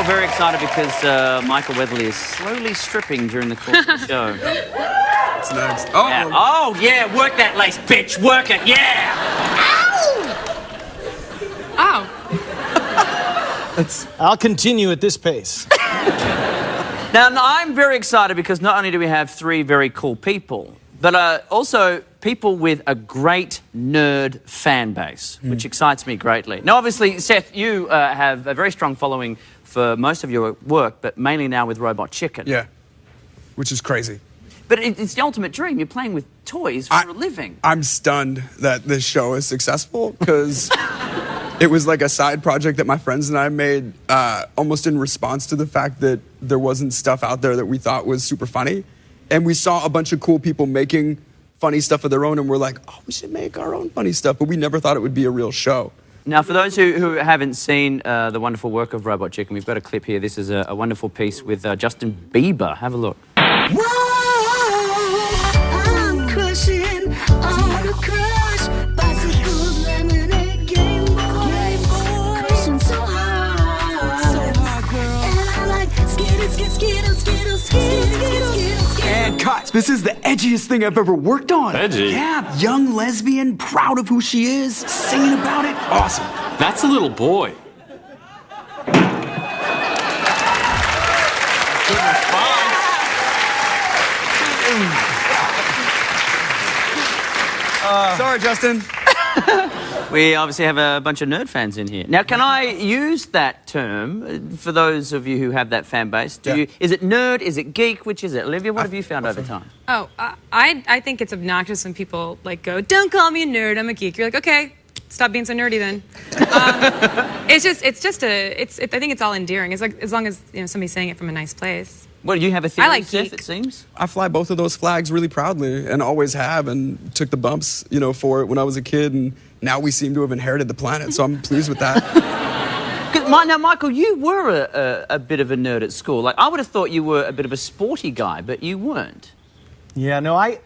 all very excited because Michael Weatherly is slowly stripping during the course of the show. What's next? Oh! Yeah. Oh, yeah, work that lace, bitch, work it, yeah! Ow! I'll continue at this pace. Now, I'm very excited because not only do we have three very cool people, but also people with a great nerd fan base, which excites me greatly. Now, obviously, Seth, you have a very strong following for most of your work, but mainly now with Robot Chicken. Yeah, which is crazy. But it's the ultimate dream. You're playing with toys for a living. I'm stunned that this show is successful because it was like a side project that my friends and I made almost in response to the fact that there wasn't stuff out there that we thought was super funny. And we saw a bunch of cool people making funny stuff of their own, and we're like, oh, we should make our own funny stuff. But we never thought it would be a real show. Now, for those who haven't seen the wonderful work of Robot Chicken, we've got a clip here. This is a wonderful piece with Justin Bieber. Have a look. I'm crushing on a crush. Bicycles, lemonade, Game Boy. Crushing so hard, girl. And I like Skittles, Skittles, Skittles, Skittles, Skittles. And cuts. This is the edgiest thing I've ever worked on. Edgy? Yeah, young lesbian, proud of who she is, singing about it. Awesome. That's a little boy. Sorry, Justin. We obviously have a bunch of nerd fans in here. Now, can I use that term for those of you who have that fan base? Is it nerd? Is it geek? Which is it? Olivia, what have you found over time? Oh, I think it's obnoxious when people like go, "Don't call me a nerd. I'm a geek." You're like, okay, stop being so nerdy then. I think it's all endearing. It's like as long as somebody's saying it from a nice place. Well, you have a theory, I like Seth, geek. it seems? I fly both of those flags really proudly and always have, and took the bumps, for it when I was a kid, and now we seem to have inherited the planet, so I'm pleased with that. Now, Michael, you were a bit of a nerd at school. Like, I would have thought you were a bit of a sporty guy, but you weren't. Yeah, no, I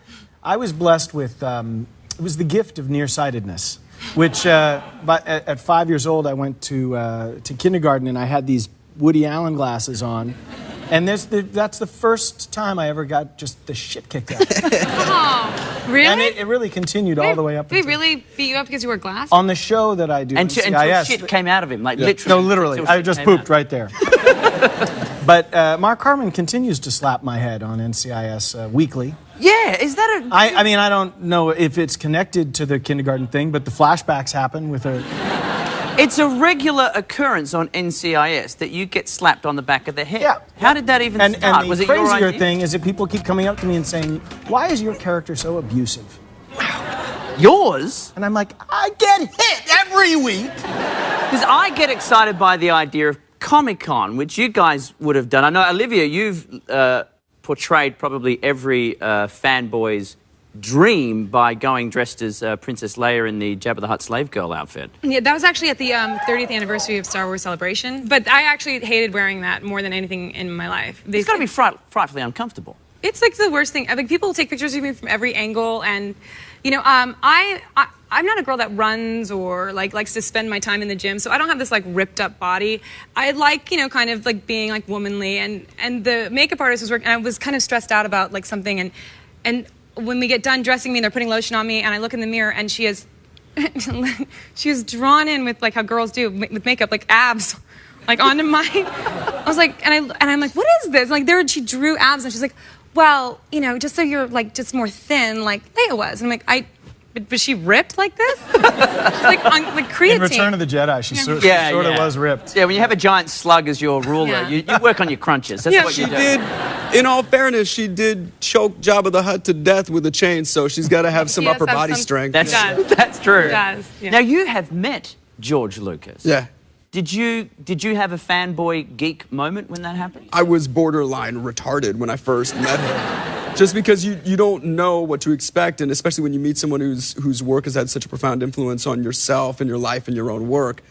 was blessed with, it was the gift of nearsightedness, which, but at 5 years old, I went to kindergarten, and I had these Woody Allen glasses on. And that's the first time I ever got just the shit kicked out of me. Oh, really? And it really continued all the way up. They really beat you up because you wore glasses? On the show that I do, Until shit came out of him, like literally. No, literally. I just pooped right there. But Mark Harmon continues to slap my head on NCIS weekly. Yeah, is that a... I mean, I don't know if it's connected to the kindergarten thing, but the flashbacks happen with a... It's a regular occurrence on NCIS that you get slapped on the back of the head. Yeah. How did that even start? And the Was it your crazier idea? thing is that people keep coming up to me and saying, why is your character so abusive? Yours? And I'm like, I get hit every week. Because I get excited by the idea of Comic-Con, which you guys would have done. I know, Olivia, you've portrayed probably every fanboy's dream by going dressed as Princess Leia in the Jabba the Hutt slave girl outfit. Yeah, that was actually at the 30th anniversary of Star Wars Celebration. But I actually hated wearing that more than anything in my life. It's got to be frightfully uncomfortable. It's like the worst thing. Like people take pictures of me from every angle, and I'm not a girl that runs or likes to spend my time in the gym, so I don't have this like ripped up body. I like kind of like being like womanly, and the makeup artist was working, and I was kind of stressed out about like something, and when we get done dressing me, they're putting lotion on me, and I look in the mirror, and she is drawn in with like how girls do with makeup, like abs, like onto my. I was like, and I'm like, what is this? Like she drew abs, and she's like, well, just so you're like just more thin, like Leia was. And I'm like, was she ripped like this? like creatine. In Return of the Jedi, she sort of was ripped. Yeah, when you have a giant slug as your ruler, you work on your crunches. That's what you do. She did, in all fairness, she did choke Jabba the Hutt to death with a chain, so she's got to have some upper body strength. That's true. It does, yeah. Now, you have met George Lucas. Yeah. Did you have a fanboy geek moment when that happened? I was borderline retarded when I first met him. Just because you don't know what to expect, and especially when you meet someone whose work has had such a profound influence on yourself and your life and your own work,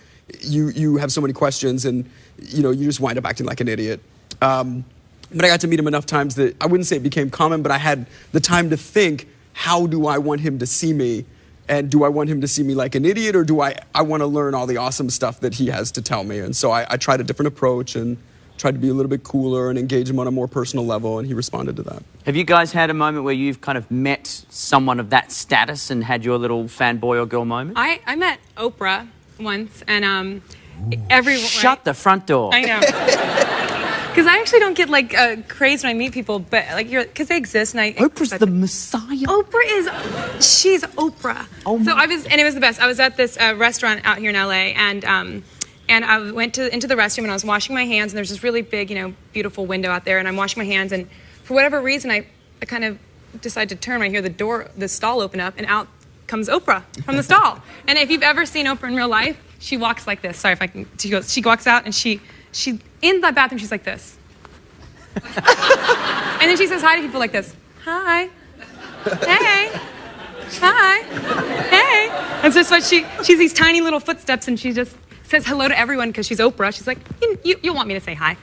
you have so many questions, and you just wind up acting like an idiot. But I got to meet him enough times that I wouldn't say it became common, but I had the time to think, how do I want him to see me? And do I want him to see me like an idiot, or do I want to learn all the awesome stuff that he has to tell me? And so I tried a different approach, and tried to be a little bit cooler and engage him on a more personal level, and he responded to that. Have you guys had a moment where you've kind of met someone of that status and had your little fanboy or girl moment? I met Oprah once, and everyone. Shut the front door. I know. Because I actually don't get like crazed when I meet people, but like because they exist, and Oprah's the messiah. She's Oprah. Oh so it was the best. I was at this restaurant out here in LA, and I went into the restroom, and I was washing my hands, and there's this really big, beautiful window out there, and I'm washing my hands, and for whatever reason, I kind of decide to turn when I hear the stall open up, and out comes Oprah from the stall. And if you've ever seen Oprah in real life, she walks like this. Sorry if I can. She walks out, and she in the bathroom, she's like this. And then she says hi to people like this. Hi. Hey. Hi. Hey. And so she's these tiny little footsteps, and she just says hello to everyone because she's Oprah. She's like, you want me to say hi.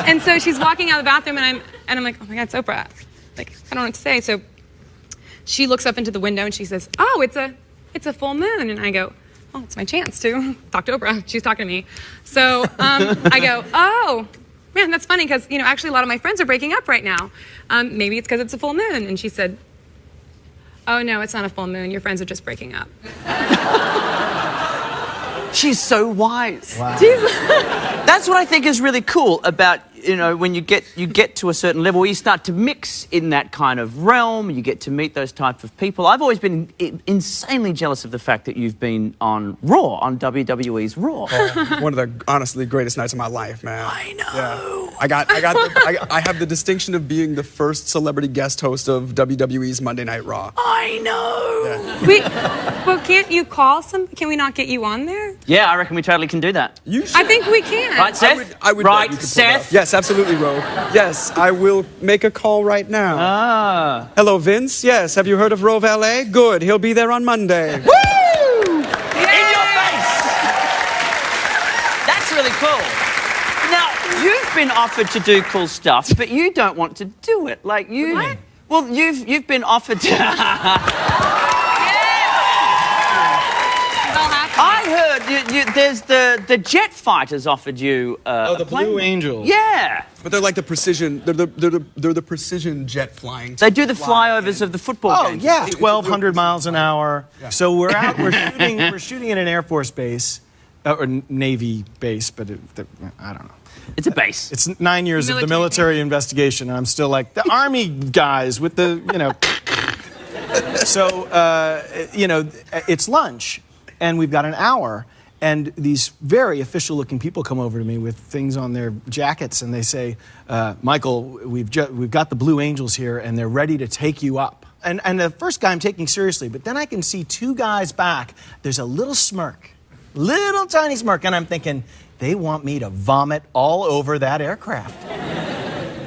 And so she's walking out of the bathroom, and I'm like, oh my God, it's Oprah. Like, I don't know what to say. So she looks up into the window, and she says, oh, it's a full moon. And I go, oh, it's my chance to talk to Oprah. She's talking to me. So I go, oh, man, that's funny because, actually a lot of my friends are breaking up right now. Maybe it's because it's a full moon. And she said, oh, no, it's not a full moon. Your friends are just breaking up. She's so wise. Wow. That's what I think is really cool about, when you get to a certain level where you start to mix in that kind of realm, you get to meet those type of people. I've always been insanely jealous of the fact that you've been on Raw, on WWE's Raw. One of the honestly greatest nights of my life, man. I know. Yeah. I have the distinction of being the first celebrity guest host of WWE's Monday Night Raw. I know. Yeah. Well, can't you call can we not get you on there? Yeah, I reckon we totally can do that. You should. I think we can. Right, Seth? I would right, bet you could pull it Seth? off. Yes, absolutely, Rove. Yes, I will make a call right now. Ah. Hello, Vince. Yes, have you heard of Rove LA? Good, he'll be there on Monday. Woo! In your face! That's really cool. Now, you've been offered to do cool stuff, but you don't want to do it. Like you. What? Well, you've been offered to. I heard there's the jet fighters offered you. The plane. Blue Angels. Yeah. But they're like the precision. They're the precision jet flying. They do the flyovers of the football games. Yeah, 1,200 miles an hour. Yeah. So we're out. We're shooting at an Air Force base, or Navy base, but I don't know. It's a base. It's 9 years of the military investigation, and I'm still like the Army guys with the So it's lunch, and we've got an hour. And these very official-looking people come over to me with things on their jackets, and they say, Michael, we've got the Blue Angels here, and they're ready to take you up. And the first guy I'm taking seriously, but then I can see two guys back. There's a little smirk, little tiny smirk, and I'm thinking, they want me to vomit all over that aircraft.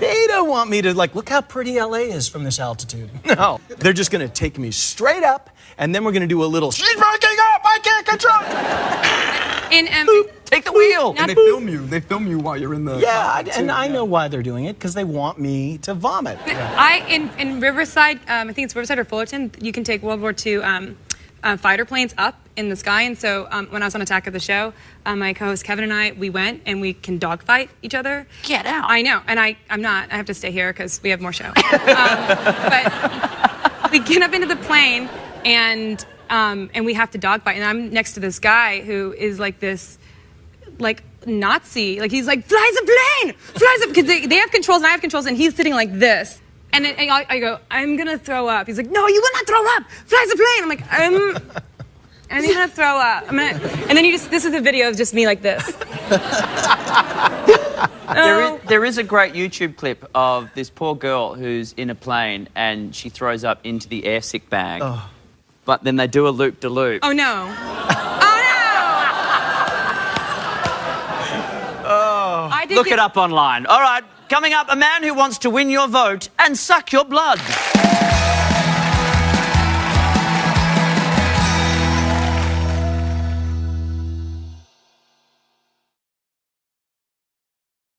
They don't want me to, look how pretty LA is from this altitude. No, they're just going to take me straight up, and then we're going to do a little, she's breaking up, I can't control it. And Take the wheel. And they film you. They film you while you're in the. Yeah, and I know why they're doing it, because they want me to vomit. In Riverside, I think it's Riverside or Fullerton, you can take World War II fighter planes up in the sky. And so when I was on Attack of the Show, my co-host Kevin and I, we went and we can dogfight each other. Get out. I know, and I'm not. I have to stay here because we have more show. But we get up into the plane and we have to dogfight. And I'm next to this guy who is like this, Nazi. He's like, flies a plane! Flies up! Because they have controls and I have controls, and he's sitting like this. And I go, I'm going to throw up. He's like, no, you will not throw up! Flies a plane! I'm like, I'm going to throw up. And then this is a video of just me like this. There is a great YouTube clip of this poor girl who's in a plane and she throws up into the airsick bag. Oh. But then they do a loop-de-loop. Oh, no. Look it up online. All right, coming up, a man who wants to win your vote and suck your blood.